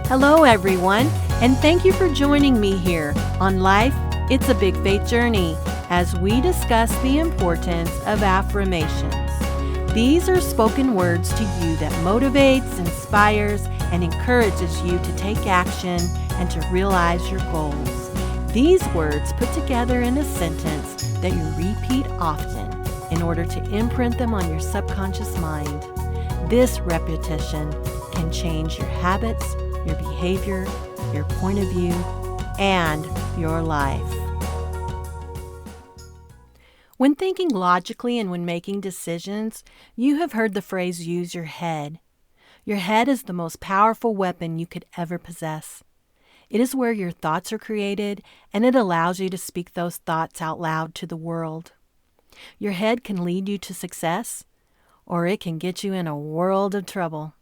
Hello, everyone, and thank you for joining me here on Life, It's a Big Faith Journey as we discuss the importance of affirmations. These are spoken words to you that motivates, inspires, and encourages you to take action and to realize your goals. These words put together in a sentence that you repeat often in order to imprint them on your subconscious mind. This repetition can change your habits, your behavior, your point of view, and your life. When thinking logically and when making decisions, you have heard the phrase, use your head. Your head is the most powerful weapon you could ever possess. It is where your thoughts are created, and it allows you to speak those thoughts out loud to the world. Your head can lead you to success, or it can get you in a world of trouble.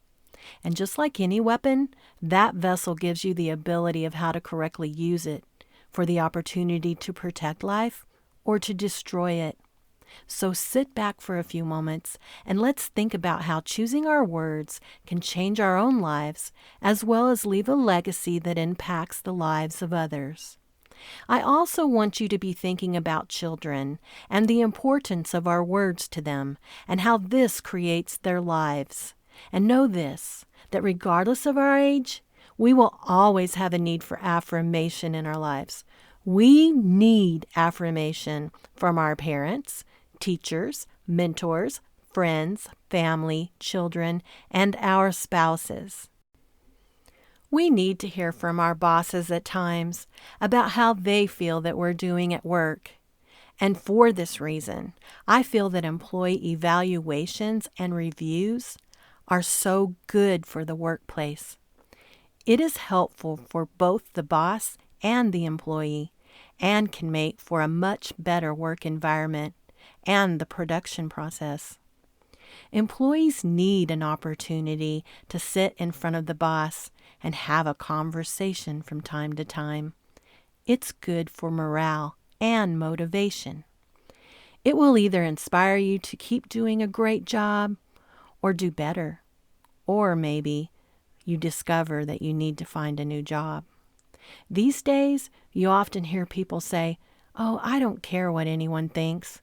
And just like any weapon, that vessel gives you the ability of how to correctly use it for the opportunity to protect life or to destroy it. So sit back for a few moments and let's think about how choosing our words can change our own lives as well as leave a legacy that impacts the lives of others. I also want you to be thinking about children and the importance of our words to them and how this creates their lives. And know this, that regardless of our age, we will always have a need for affirmation in our lives. We need affirmation from our parents, teachers, mentors, friends, family, children, and our spouses. We need to hear from our bosses at times about how they feel that we're doing at work. And for this reason, I feel that employee evaluations and reviews are so good for the workplace. It is helpful for both the boss and the employee and can make for a much better work environment and the production process. Employees need an opportunity to sit in front of the boss and have a conversation from time to time. It's good for morale and motivation. It will either inspire you to keep doing a great job or do better. Or maybe you discover that you need to find a new job. These days, you often hear people say, "Oh, I don't care what anyone thinks."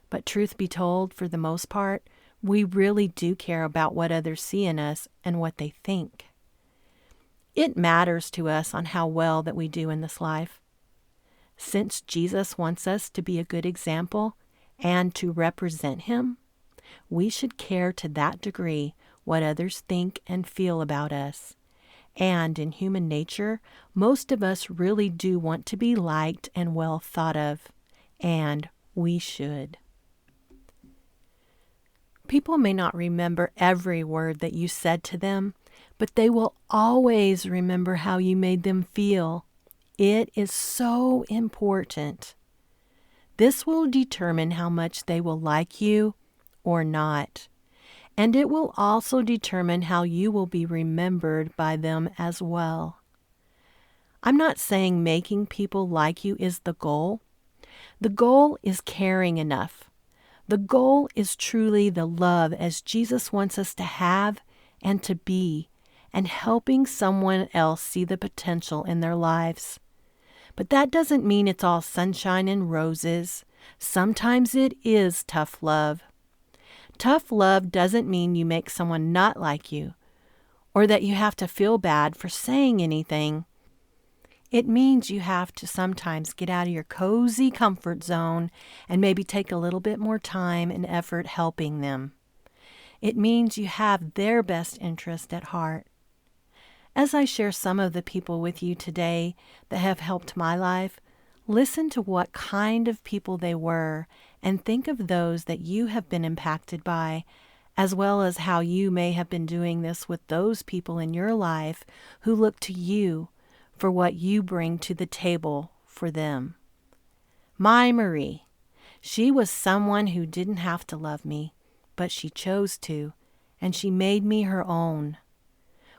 But truth be told, for the most part, we really do care about what others see in us and what they think. It matters to us on how well that we do in this life. Since Jesus wants us to be a good example and to represent Him, we should care to that degree what others think and feel about us. And in human nature, most of us really do want to be liked and well thought of, and we should. People may not remember every word that you said to them, but they will always remember how you made them feel. It is so important. This will determine how much they will like you or not. And it will also determine how you will be remembered by them as well. I'm not saying making people like you is the goal. The goal is caring enough. The goal is truly the love as Jesus wants us to have and to be, and helping someone else see the potential in their lives. But that doesn't mean it's all sunshine and roses. Sometimes it is tough love. Tough love doesn't mean you make someone not like you, or that you have to feel bad for saying anything. It means you have to sometimes get out of your cozy comfort zone and maybe take a little bit more time and effort helping them. It means you have their best interest at heart. As I share some of the people with you today that have helped my life, listen to what kind of people they were and think of those that you have been impacted by, as well as how you may have been doing this with those people in your life who look to you for what you bring to the table for them. My Marie, she was someone who didn't have to love me, but she chose to, and she made me her own.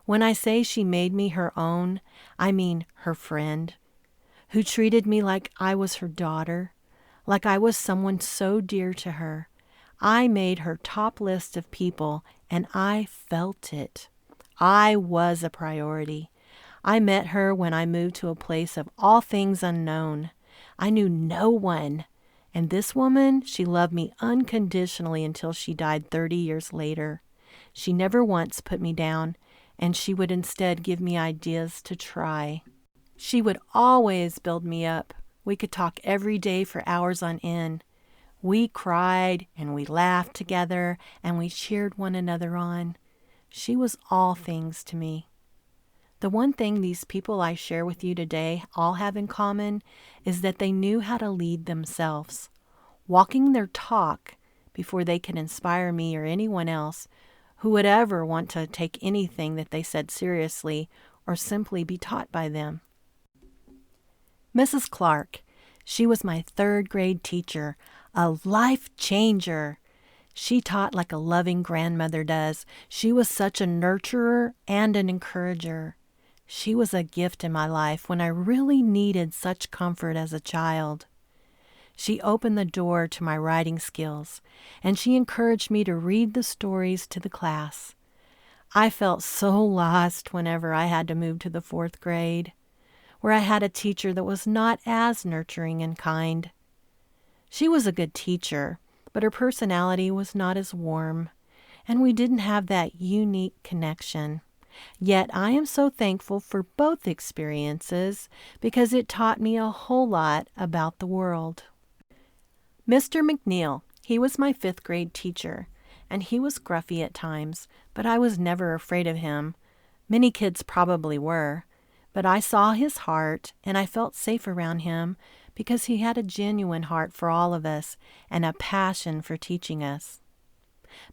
When I say she made me her own, I mean her friend, who treated me like I was her daughter, like I was someone so dear to her. I made her top list of people, and I felt it. I was a priority. I met her when I moved to a place of all things unknown. I knew no one. And this woman, she loved me unconditionally until she died 30 years later. She never once put me down, and she would instead give me ideas to try. She would always build me up. We could talk every day for hours on end. We cried and we laughed together and we cheered one another on. She was all things to me. The one thing these people I share with you today all have in common is that they knew how to lead themselves, walking their talk before they could inspire me or anyone else who would ever want to take anything that they said seriously or simply be taught by them. Mrs. Clark, she was my third grade teacher, a life changer. She taught like a loving grandmother does. She was such a nurturer and an encourager. She was a gift in my life when I really needed such comfort as a child. She opened the door to my writing skills, and she encouraged me to read the stories to the class. I felt so lost whenever I had to move to the 4th grade, where I had a teacher that was not as nurturing and kind. She was a good teacher, but her personality was not as warm, and we didn't have that unique connection. Yet I am so thankful for both experiences because it taught me a whole lot about the world. Mr. McNeil, he was my 5th grade teacher, and he was gruffy at times, but I was never afraid of him. Many kids probably were, but I saw his heart and I felt safe around him because he had a genuine heart for all of us and a passion for teaching us.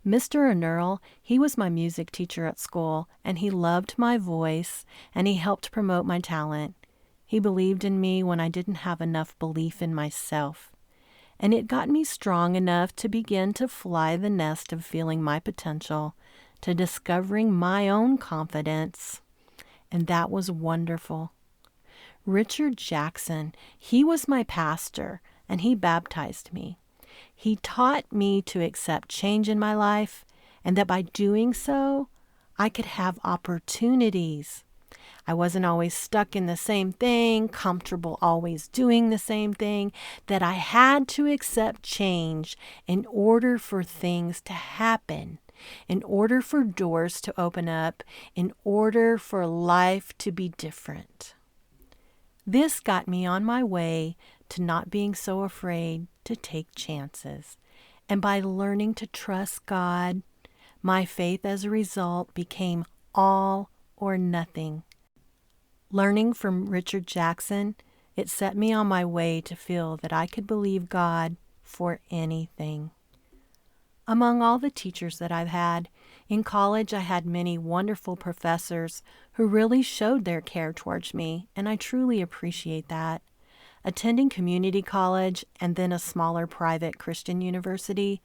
Mr. O'Neill, he was my music teacher at school, and he loved my voice, and he helped promote my talent. He believed in me when I didn't have enough belief in myself, and it got me strong enough to begin to fly the nest of feeling my potential, to discovering my own confidence, and that was wonderful. Richard Jackson, he was my pastor, and he baptized me. He taught me to accept change in my life, and that by doing so, I could have opportunities. I wasn't always stuck in the same thing, comfortable always doing the same thing, that I had to accept change in order for things to happen, in order for doors to open up, in order for life to be different. This got me on my way to not being so afraid to take chances. And by learning to trust God, my faith as a result became all or nothing. Learning from Richard Jackson, it set me on my way to feel that I could believe God for anything. Among all the teachers that I've had, in college I had many wonderful professors who really showed their care towards me, and I truly appreciate that. Attending community college and then a smaller private Christian university,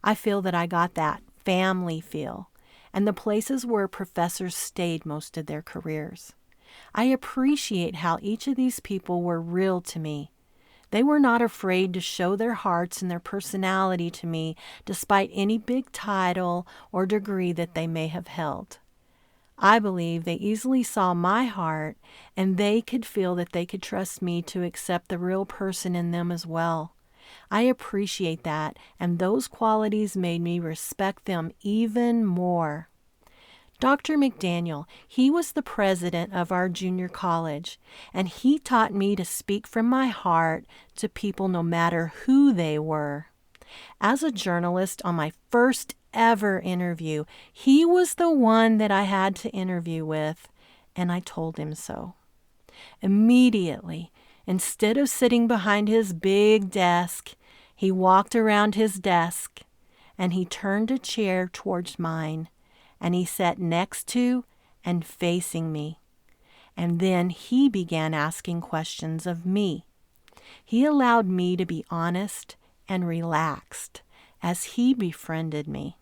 I feel that I got that family feel, and the places where professors stayed most of their careers. I appreciate how each of these people were real to me. They were not afraid to show their hearts and their personality to me despite any big title or degree that they may have held. I believe they easily saw my heart and they could feel that they could trust me to accept the real person in them as well. I appreciate that, and those qualities made me respect them even more. Dr. McDaniel, he was the president of our junior college, and he taught me to speak from my heart to people no matter who they were. As a journalist on my first ever interview, he was the one that I had to interview with, and I told him so. Immediately, instead of sitting behind his big desk, he walked around his desk, and he turned a chair towards mine, and he sat next to and facing me. And then he began asking questions of me. He allowed me to be honest and relaxed as he befriended me.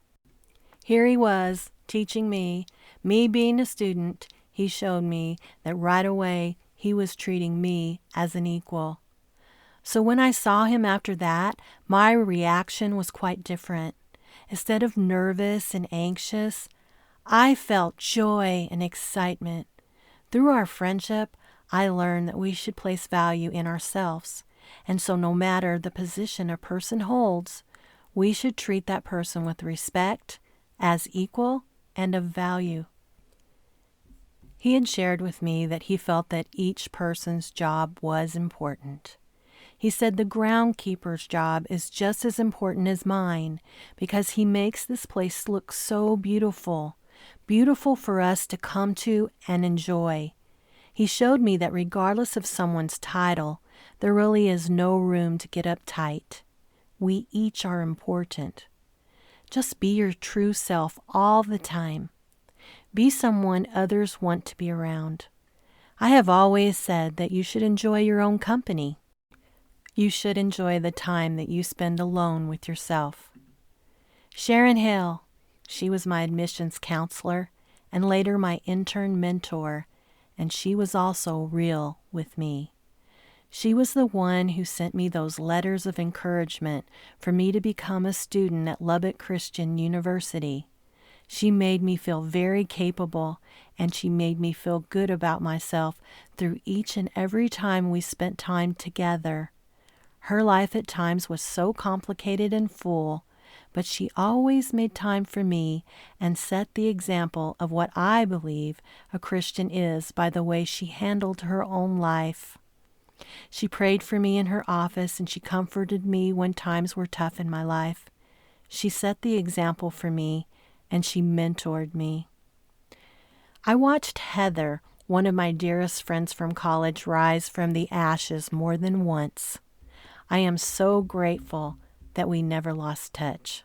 Here he was, teaching me being a student. He showed me that right away he was treating me as an equal. So when I saw him after that, my reaction was quite different. Instead of nervous and anxious, I felt joy and excitement. Through our friendship, I learned that we should place value in ourselves. And so no matter the position a person holds, we should treat that person with respect, as equal, and of value. He had shared with me that he felt that each person's job was important. He said the groundkeeper's job is just as important as mine because he makes this place look so beautiful, beautiful for us to come to and enjoy. He showed me that regardless of someone's title, there really is no room to get uptight. We each are important. Just be your true self all the time. Be someone others want to be around. I have always said that you should enjoy your own company. You should enjoy the time that you spend alone with yourself. Sharon Hale, she was my admissions counselor and later my intern mentor, and she was also real with me. She was the one who sent me those letters of encouragement for me to become a student at Lubbock Christian University. She made me feel very capable, and she made me feel good about myself through each and every time we spent time together. Her life at times was so complicated and full, but she always made time for me and set the example of what I believe a Christian is by the way she handled her own life. She prayed for me in her office and she comforted me when times were tough in my life. She set the example for me and she mentored me. I watched Heather, one of my dearest friends from college, rise from the ashes more than once. I am so grateful that we never lost touch.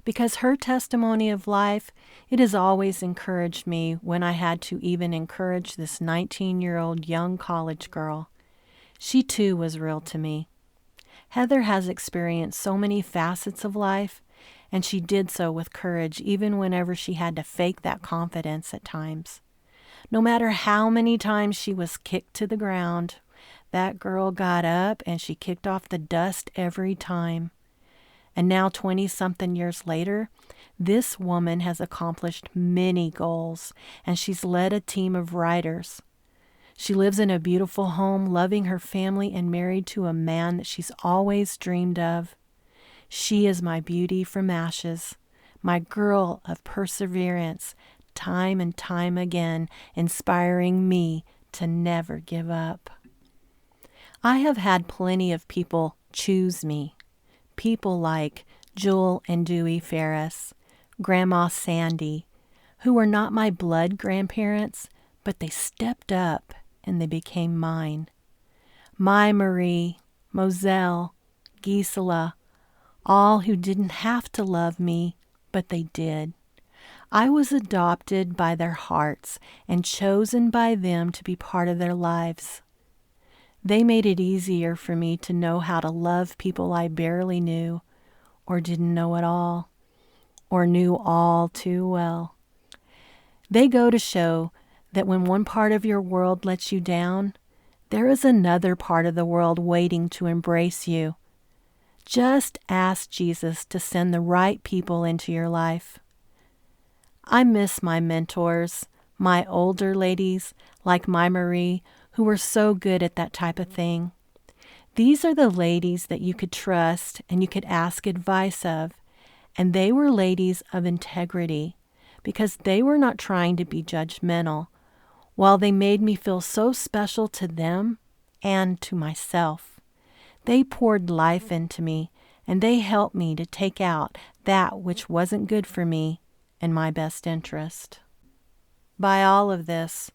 Because her testimony of life, it has always encouraged me when I had to even encourage this 19-year-old young college girl. She too was real to me. Heather has experienced so many facets of life, and she did so with courage even whenever she had to fake that confidence at times. No matter how many times she was kicked to the ground, that girl got up and she kicked off the dust every time. And now 20-something years later, this woman has accomplished many goals, and she's led a team of writers. She lives in a beautiful home, loving her family and married to a man that she's always dreamed of. She is my beauty from ashes, my girl of perseverance, time and time again, inspiring me to never give up. I have had plenty of people choose me. People like Jewel and Dewey Ferris, Grandma Sandy, who were not my blood grandparents, but they stepped up and they became mine. My Marie, Moselle, Gisela, all who didn't have to love me, but they did. I was adopted by their hearts and chosen by them to be part of their lives. They made it easier for me to know how to love people I barely knew, or didn't know at all, or knew all too well. They go to show that when one part of your world lets you down, there is another part of the world waiting to embrace you. Just ask Jesus to send the right people into your life. I miss my mentors, my older ladies like my Marie, who were so good at that type of thing. These are the ladies that you could trust and you could ask advice of, and they were ladies of integrity because they were not trying to be judgmental, while they made me feel so special to them and to myself. They poured life into me, and they helped me to take out that which wasn't good for me and my best interest. By all of this,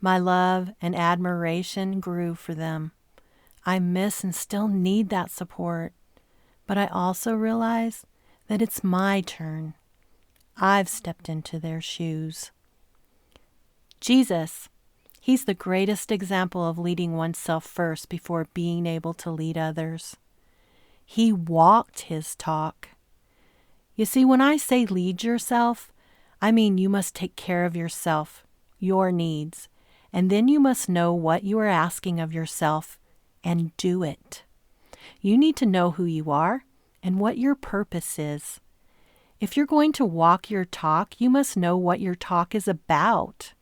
my love and admiration grew for them. I miss and still need that support, but I also realize that it's my turn. I've stepped into their shoes. Jesus, he's the greatest example of leading oneself first before being able to lead others. He walked his talk. You see, when I say lead yourself, I mean you must take care of yourself, your needs, and then you must know what you are asking of yourself and do it. You need to know who you are and what your purpose is. If you're going to walk your talk, you must know what your talk is about.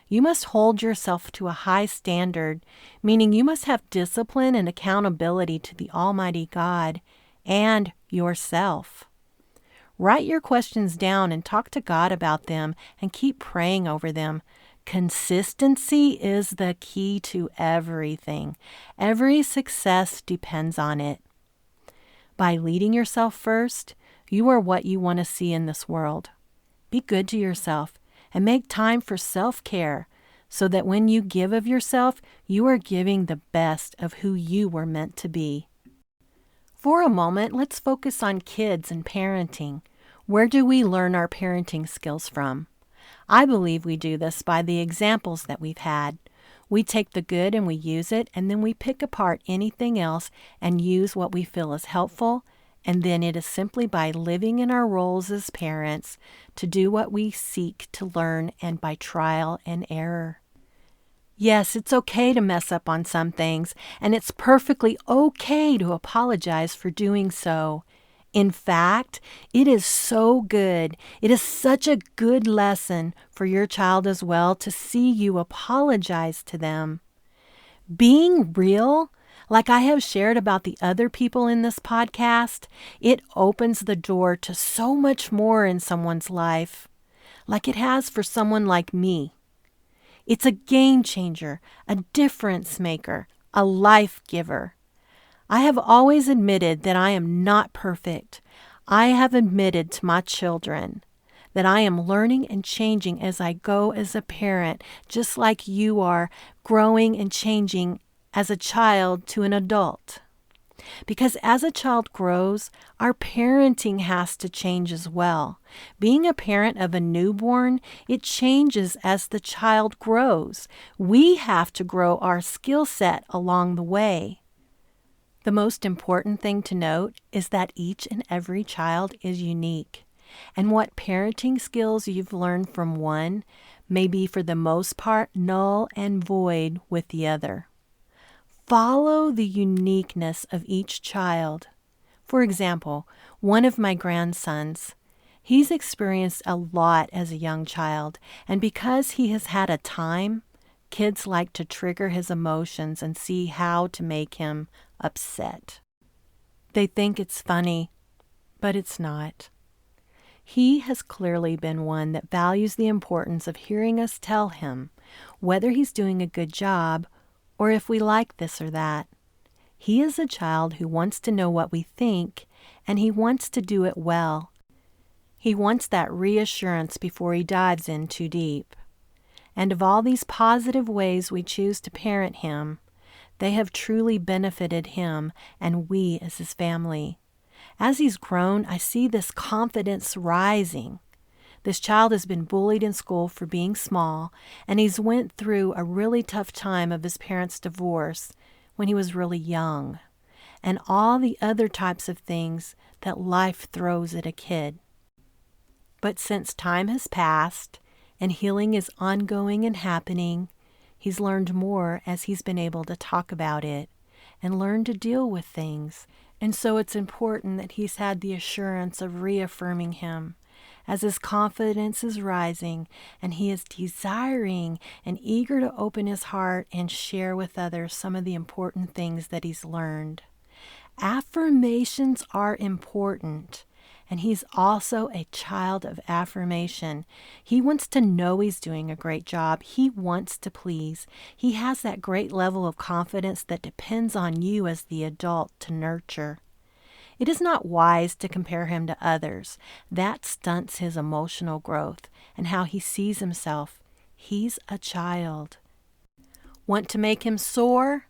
You must hold yourself to a high standard, meaning you must have discipline and accountability to the Almighty God and yourself. Write your questions down and talk to God about them and keep praying over them. Consistency is the key to everything. Every success depends on it. By leading yourself first, you are what you want to see in this world. Be good to yourself and make time for self-care so that when you give of yourself, you are giving the best of who you were meant to be. For a moment, let's focus on kids and parenting. Where do we learn our parenting skills from? I believe we do this by the examples that we've had. We take the good and we use it, and then we pick apart anything else and use what we feel is helpful, and then it is simply by living in our roles as parents to do what we seek to learn and by trial and error. Yes, it's okay to mess up on some things, and it's perfectly okay to apologize for doing so. In fact, it is so good. It is such a good lesson for your child as well to see you apologize to them. Being real, like I have shared about the other people in this podcast, it opens the door to so much more in someone's life, like it has for someone like me. It's a game changer, a difference maker, a life giver. I have always admitted that I am not perfect. I have admitted to my children that I am learning and changing as I go as a parent, just like you are growing and changing as a child to an adult. Because as a child grows, our parenting has to change as well. Being a parent of a newborn, it changes as the child grows. We have to grow our skill set along the way. The most important thing to note is that each and every child is unique, and what parenting skills you've learned from one may be for the most part null and void with the other. Follow the uniqueness of each child. For example, one of my grandsons, he's experienced a lot as a young child, and because he has had a time, kids like to trigger his emotions and see how to make him upset. They think it's funny, but it's not. He has clearly been one that values the importance of hearing us tell him whether he's doing a good job or if we like this or that. He is a child who wants to know what we think, and he wants to do it well. He wants that reassurance before he dives in too deep. And of all these positive ways we choose to parent him, they have truly benefited him and we as his family. As he's grown, I see this confidence rising. This child has been bullied in school for being small, and he's went through a really tough time of his parents' divorce when he was really young, and all the other types of things that life throws at a kid. But since time has passed and healing is ongoing and happening, he's learned more as he's been able to talk about it and learn to deal with things. And so it's important that he's had the assurance of reaffirming him as his confidence is rising and he is desiring and eager to open his heart and share with others some of the important things that he's learned. Affirmations are important, and he's also a child of affirmation. He wants to know he's doing a great job. He wants to please. He has that great level of confidence that depends on you as the adult to nurture. It is not wise to compare him to others. That stunts his emotional growth and how he sees himself. He's a child. Want to make him soar?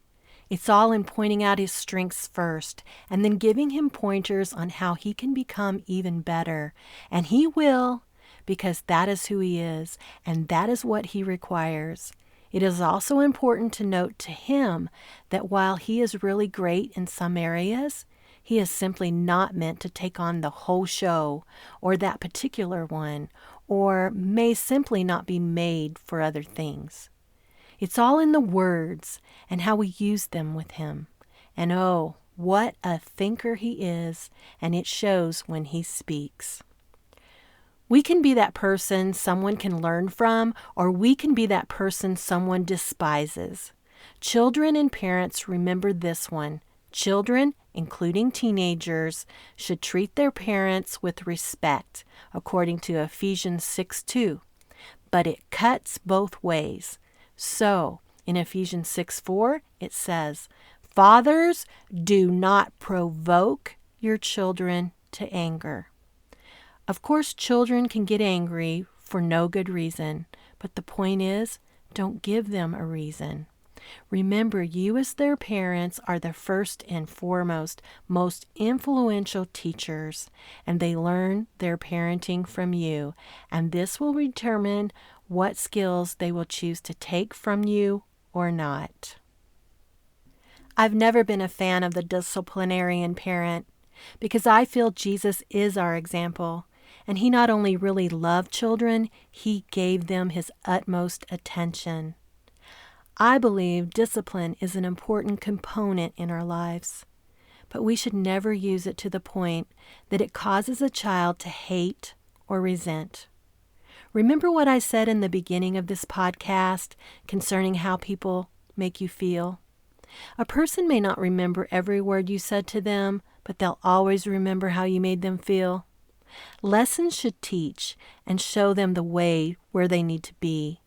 It's all in pointing out his strengths first and then giving him pointers on how he can become even better. And he will, because that is who he is and that is what he requires. It is also important to note to him that while he is really great in some areas, he is simply not meant to take on the whole show or that particular one, or may simply not be made for other things. It's all in the words and how we use them with him. And oh, what a thinker he is, and it shows when he speaks. We can be that person someone can learn from, or we can be that person someone despises. Children and parents, remember this one. Children, including teenagers, should treat their parents with respect, according to Ephesians 6:2. But it cuts both ways. So, in Ephesians 6:4, it says, "Fathers, do not provoke your children to anger." Of course, children can get angry for no good reason, but the point is, don't give them a reason. Remember, you as their parents are the first and foremost, most influential teachers, and they learn their parenting from you, and this will determine what skills they will choose to take from you or not. I've never been a fan of the disciplinarian parent because I feel Jesus is our example. And he not only really loved children, he gave them his utmost attention. I believe discipline is an important component in our lives, but we should never use it to the point that it causes a child to hate or resent. Remember what I said in the beginning of this podcast concerning how people make you feel? A person may not remember every word you said to them, but they'll always remember how you made them feel. Lessons should teach and show them the way where they need to be.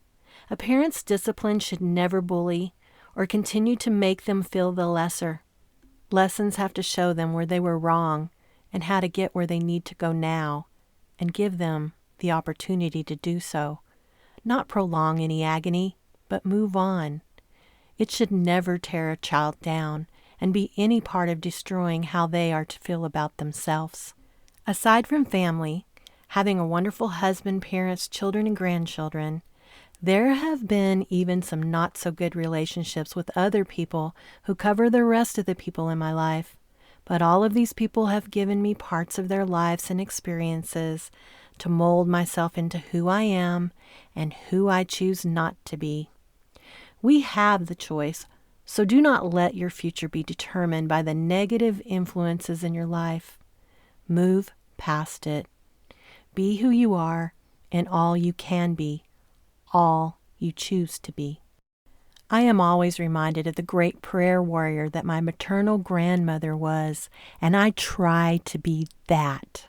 A parent's discipline should never bully or continue to make them feel the lesser. Lessons have to show them where they were wrong and how to get where they need to go now, and give them the opportunity to do so. Not prolong any agony, but move on. It should never tear a child down and be any part of destroying how they are to feel about themselves. Aside from family, having a wonderful husband, parents, children, and grandchildren, there have been even some not-so-good relationships with other people who cover the rest of the people in my life. But all of these people have given me parts of their lives and experiences to mold myself into who I am and who I choose not to be. We have the choice, so do not let your future be determined by the negative influences in your life. Move past it. Be who you are and all you can be, all you choose to be. I am always reminded of the great prayer warrior that my maternal grandmother was, and I try to be that.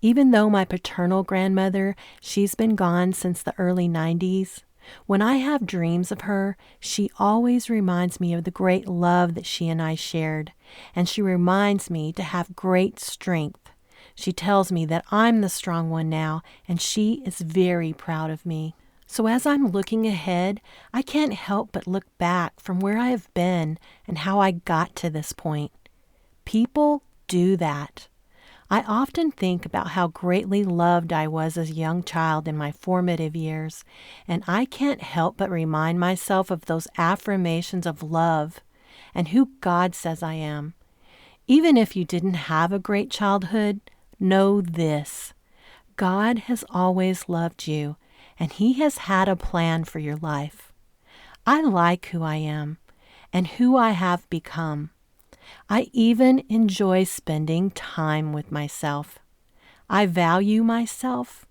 Even though my paternal grandmother, she's been gone since the early 90s, when I have dreams of her, she always reminds me of the great love that she and I shared, and she reminds me to have great strength. She tells me that I'm the strong one now, and she is very proud of me. So as I'm looking ahead, I can't help but look back from where I have been and how I got to this point. People do that. I often think about how greatly loved I was as a young child in my formative years, and I can't help but remind myself of those affirmations of love and who God says I am. Even if you didn't have a great childhood, know this: God has always loved you, and He has had a plan for your life. I like who I am and who I have become. I even enjoy spending time with myself. I value myself,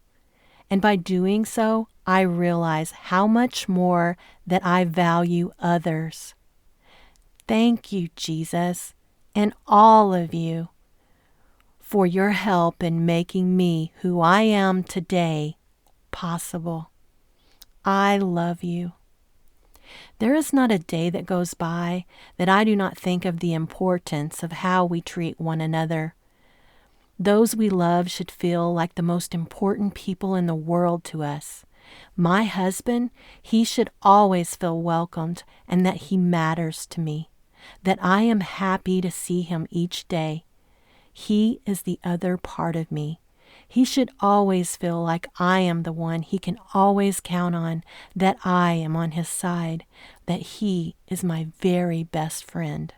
and by doing so, I realize how much more that I value others. Thank you, Jesus, and all of you, for your help in making me who I am today possible. I love you. There is not a day that goes by that I do not think of the importance of how we treat one another. Those we love should feel like the most important people in the world to us. My husband, he should always feel welcomed and that he matters to me, that I am happy to see him each day. He is the other part of me. He should always feel like I am the one he can always count on, that I am on his side, that he is my very best friend.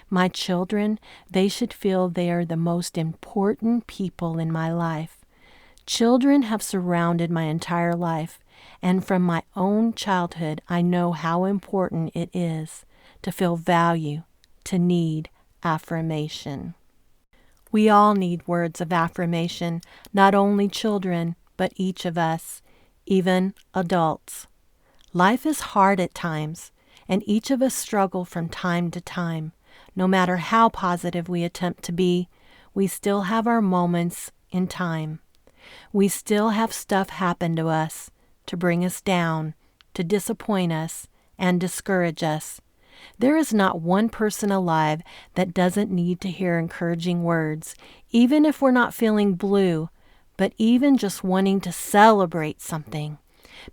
My children, they should feel they are the most important people in my life. Children have surrounded my entire life, and from my own childhood, I know how important it is to feel value, to need affirmation. We all need words of affirmation, not only children, but each of us, even adults. Life is hard at times, and each of us struggle from time to time. No matter how positive we attempt to be, we still have our moments in time. We still have stuff happen to us to bring us down, to disappoint us, and discourage us. There is not one person alive that doesn't need to hear encouraging words, even if we're not feeling blue, but even just wanting to celebrate something.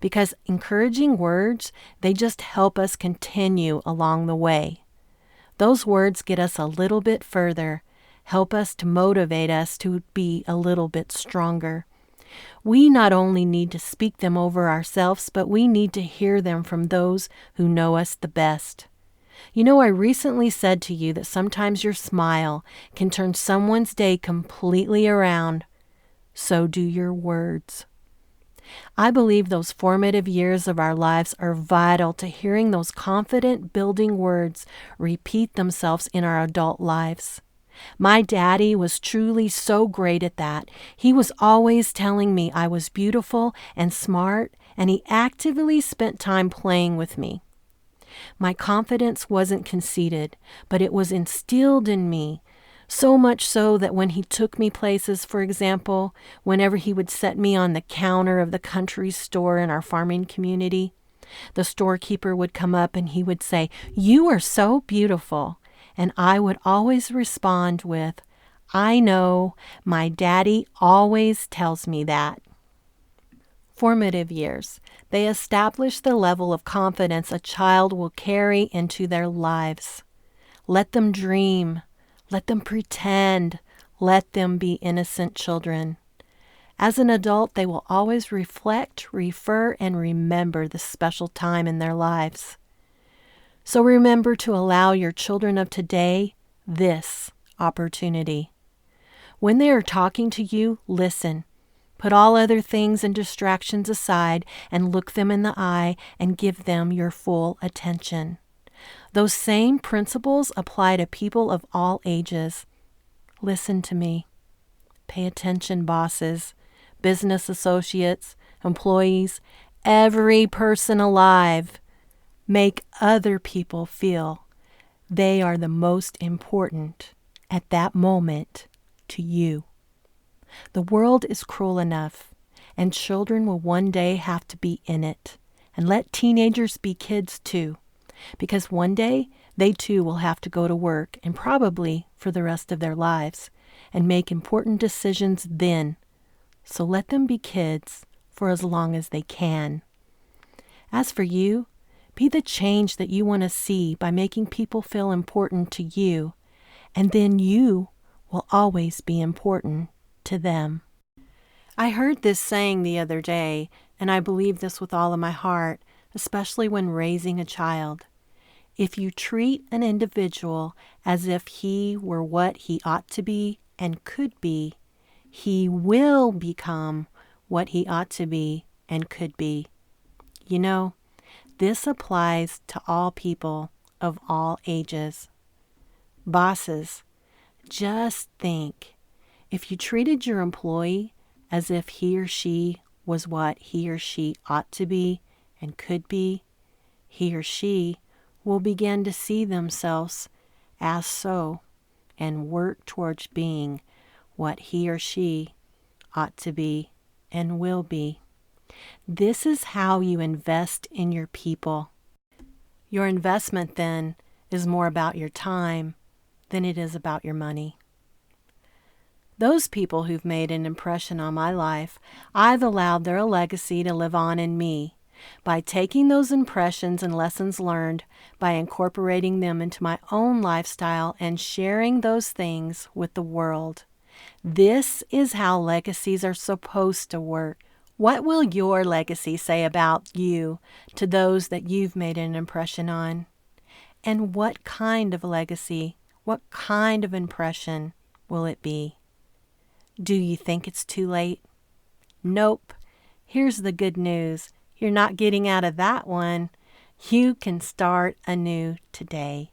Because encouraging words, they just help us continue along the way. Those words get us a little bit further, help us to motivate us to be a little bit stronger. We not only need to speak them over ourselves, but we need to hear them from those who know us the best. You know, I recently said to you that sometimes your smile can turn someone's day completely around. So do your words. I believe those formative years of our lives are vital to hearing those confident building words repeat themselves in our adult lives. My daddy was truly so great at that. He was always telling me I was beautiful and smart, and he actively spent time playing with me. My confidence wasn't conceited, but it was instilled in me, so much so that when he took me places, for example, whenever he would set me on the counter of the country store in our farming community, the storekeeper would come up and he would say, "You are so beautiful." And I would always respond with, "I know, my daddy always tells me that." Formative years. They establish the level of confidence a child will carry into their lives. Let them dream. Let them pretend. Let them be innocent children. As an adult, they will always reflect, refer, and remember this special time in their lives. So remember to allow your children of today this opportunity. When they are talking to you, listen. Put all other things and distractions aside and look them in the eye and give them your full attention. Those same principles apply to people of all ages. Listen to me. Pay attention, bosses, business associates, employees, every person alive. Make other people feel they are the most important at that moment to you. The world is cruel enough, and children will one day have to be in it. And let teenagers be kids too, because one day they too will have to go to work, and probably for the rest of their lives, and make important decisions then. So let them be kids for as long as they can. As for you, be the change that you want to see by making people feel important to you, and then you will always be important to them. I heard this saying the other day, and I believe this with all of my heart, especially when raising a child. If you treat an individual as if he were what he ought to be and could be, he will become what he ought to be and could be. You know, this applies to all people of all ages. Bosses, just think, if you treated your employee as if he or she was what he or she ought to be and could be, he or she will begin to see themselves as so and work towards being what he or she ought to be and will be. This is how you invest in your people. Your investment then is more about your time than it is about your money. Those people who've made an impression on my life, I've allowed their legacy to live on in me by taking those impressions and lessons learned, by incorporating them into my own lifestyle and sharing those things with the world. This is how legacies are supposed to work. What will your legacy say about you to those that you've made an impression on? And what kind of legacy, what kind of impression will it be? Do you think it's too late? Nope. Here's the good news. You're not getting out of that one. You can start anew today.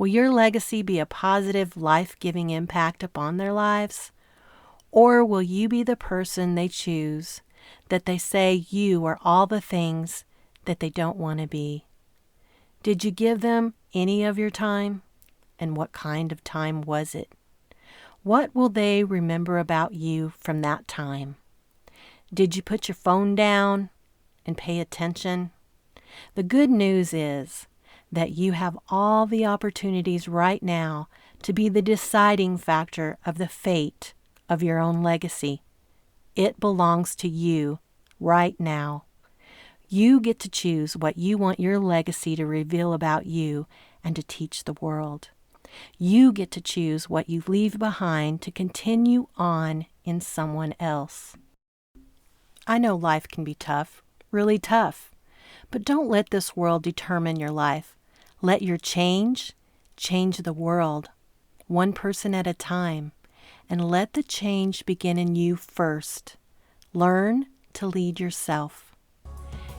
Will your legacy be a positive, life-giving impact upon their lives? Or will you be the person they choose, that they say you are all the things that they don't want to be? Did you give them any of your time? And what kind of time was it? What will they remember about you from that time? Did you put your phone down and pay attention? The good news is that you have all the opportunities right now to be the deciding factor of the fate of your own legacy. It belongs to you right now. You get to choose what you want your legacy to reveal about you and to teach the world. You get to choose what you leave behind to continue on in someone else. I know life can be tough, really tough, but don't let this world determine your life. Let your change the world, one person at a time, and let the change begin in you first. Learn to lead yourself.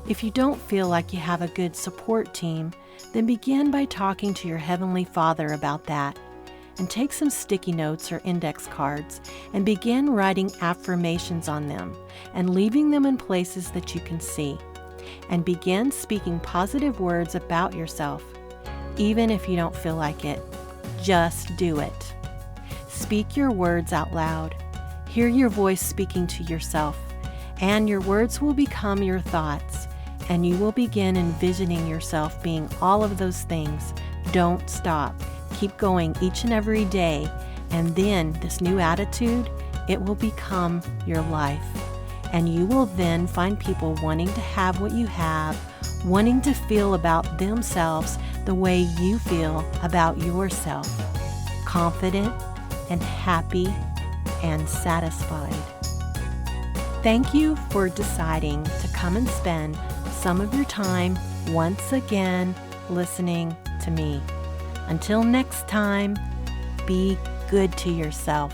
If you don't feel like you have a good support team, then begin by talking to your Heavenly Father about that. And take some sticky notes or index cards and begin writing affirmations on them and leaving them in places that you can see. And begin speaking positive words about yourself. Even if you don't feel like it, just do it. Speak your words out loud. Hear your voice speaking to yourself, and your words will become your thoughts, and you will begin envisioning yourself being all of those things. Don't stop. Keep going each and every day, and then this new attitude, it will become your life. And you will then find people wanting to have what you have, wanting to feel about themselves the way you feel about yourself. Confident and happy and satisfied. Thank you for deciding to come and spend some of your time once again listening to me. Until next time, be good to yourself.